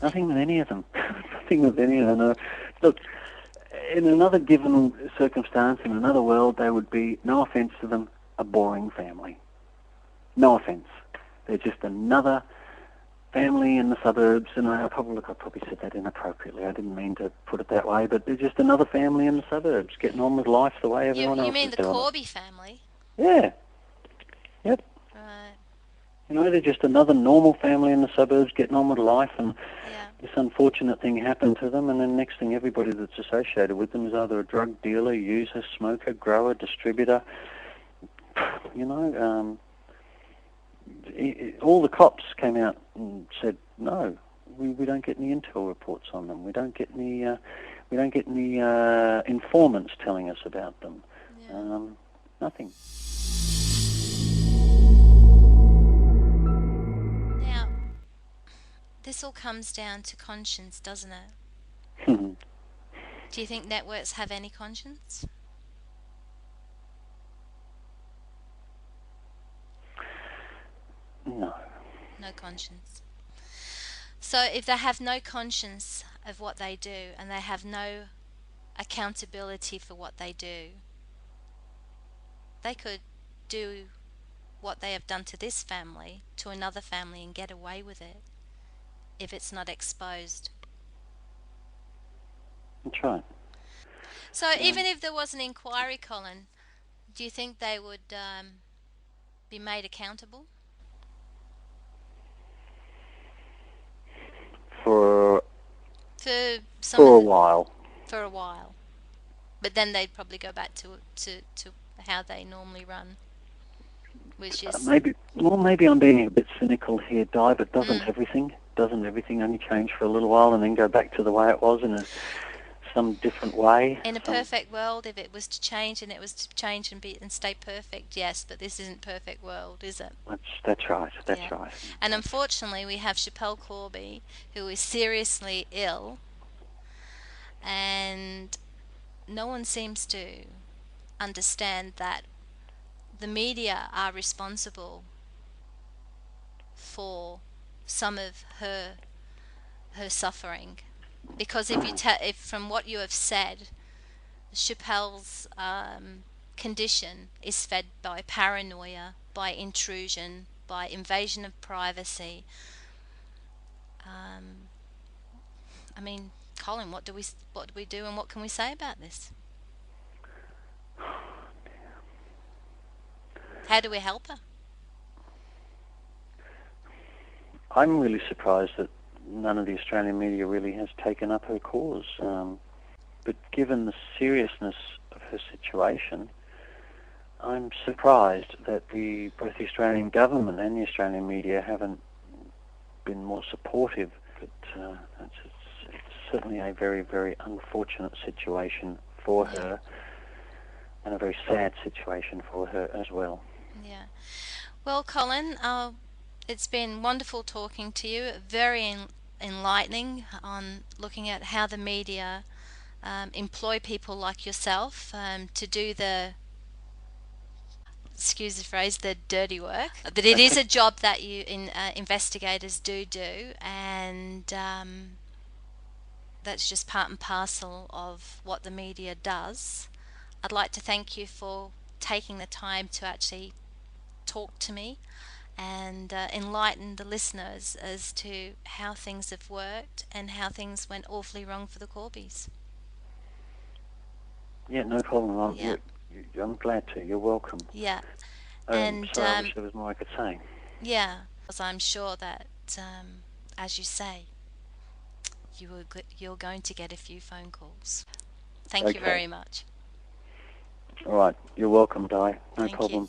Nothing with any of them. Nothing with any of them. Look, in another given circumstance, in another world, they would be, no offence to them, a boring family. No offence. They're just another family in the suburbs, and I probably said that inappropriately. I didn't mean to put it that way, but they're just another family in the suburbs, getting on with life the way everyone else is doing. You mean the Corby family? Yeah. Yep. Right. You know, they're just another normal family in the suburbs getting on with life, and Yeah. this unfortunate thing happened to them, and then next thing, everybody that's associated with them is either a drug dealer, user, smoker, grower, distributor. You know, all the cops came out and said, no, we don't get any intel reports on them. We don't get any informants telling us about them. Yeah. Nothing. Now, this all comes down to conscience, doesn't it? Do you think networks have any conscience? No. No conscience. So if they have no conscience of what they do and they have no accountability for what they do, they could do what they have done to this family to another family and get away with it if it's not exposed. That's right. So even if there was an inquiry, Colin, do you think they would be made accountable? For some a of the, while. for a while, but then they'd probably go back to how they normally run, which is Maybe I'm being a bit cynical here, Di, but doesn't everything only change for a little while and then go back to the way it was in some different way? in a perfect world, if it was to change and it was to change and stay perfect, yes, but this isn't perfect world, is it? That's right. That's Yeah. right. And unfortunately, we have Chappelle Corby, who is seriously ill, and no one seems to understand that the media are responsible for some of her suffering, because if from what you have said, Chappelle's condition is fed by paranoia, by intrusion, by invasion of privacy. I mean, Colin, what do we do, and what can we say about this? How do we help her? I'm really surprised that none of the Australian media really has taken up her cause. But given the seriousness of her situation, I'm surprised that both the Australian government and the Australian media haven't been more supportive. But it's certainly a very, very unfortunate situation for her, and a very sad situation for her as well. Yeah. Well, Colin, it's been wonderful talking to you. Very enlightening on looking at how the media employ people like yourself to do excuse the phrase, the dirty work. But it is a job that investigators do, and that's just part and parcel of what the media does. I'd like to thank you for taking the time to actually talk to me and enlighten the listeners as to how things have worked and how things went awfully wrong for the Corbys. Yeah, no problem. I'm glad to. You're welcome. Yeah. And Sorry, I wish there was more I could say. yeah, because I'm sure that, as you say, you're going to get a few phone calls. Thank you Okay. very much. All right. You're welcome, Di. No Thank you. problem.